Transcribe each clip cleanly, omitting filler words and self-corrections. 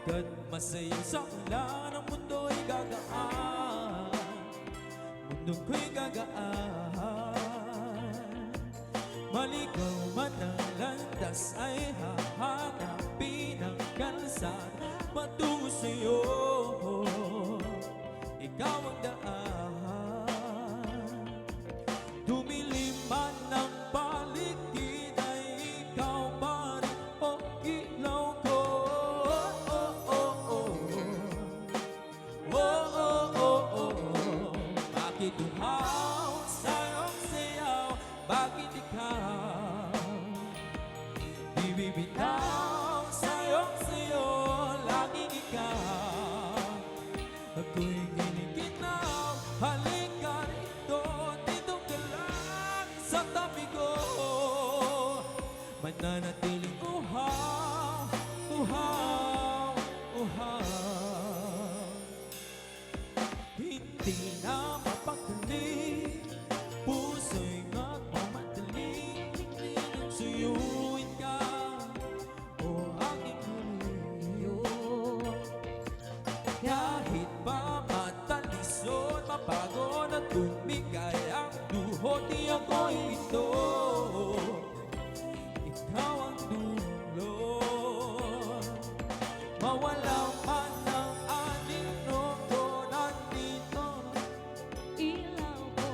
Pagkat masaya sa ulan, ang mundo'y gagaan, mundo ko'y gagaan. Maligaw man ang landas ay hahanapin ang kalsada patungo sa'yo, ikaw ang daan. Dumilim man ang paligid ay ikaw pa rin o ilaw ko. Bakit uhaw sa'yong sayaw? Bakit ikaw di bibitaw? Sa'yong sayo, laging ikaw. Ako'y ginikinaw, halika rito, dito ka lang sa tabi ko. Mananatiling uhaw, uhaw, uhaw. Hindi na mapagdali, puso'y nagmamadali, suyuin ka, o aking haliyo. Kahit pa matalisod, mapagod at tumigay ang duhot, di ako'y ito, ikaw ang dulo. Mawala man ang anino ko, nandito Ilaw ko.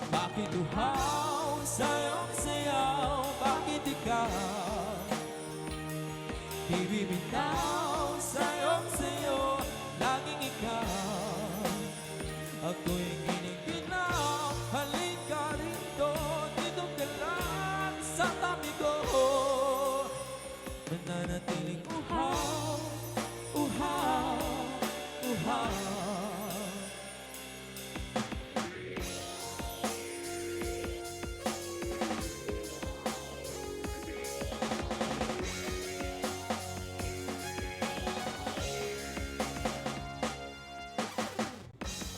Bakit uhaw sa'yong sayaw? Bakit ikaw di bibitaw? Sa'yong sayo, laging ikaw. Ako'y ginikinaw, halika rito, dito ka lang sa tabi ko. Mananatiling uhaw, uhaw, uhaw.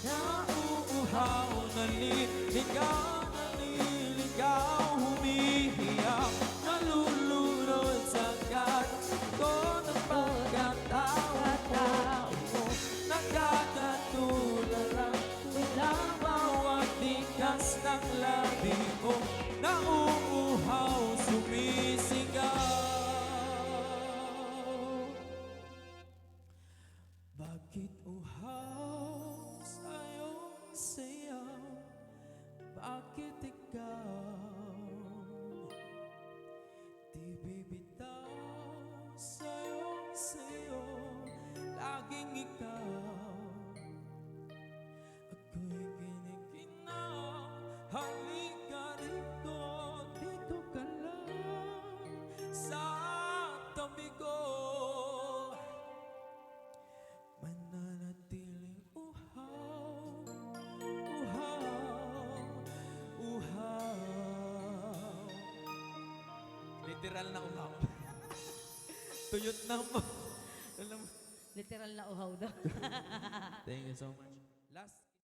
Nauuhaw, naliligaw, naliligaw, humihiyaw, nalulunod sa kanto ng pagkatawa mo. Nagkakatulala, walang bawat tikas ng labi mo. Nauuhaw, sumisigaw. Bakit uhaw sa'yong sayaw? Bakit ikaw di bibitaw? Sa'yong sayo, laging ikaw. Ako'y ginikinaw, halika rito, dito ka lang sa tabi ko. Mananatiling uhaw, uhaw, uhaw. Literal na uhaw. Tuyot na mo. Alam mo. Literal na uhaw daw. Thank you so much. Last.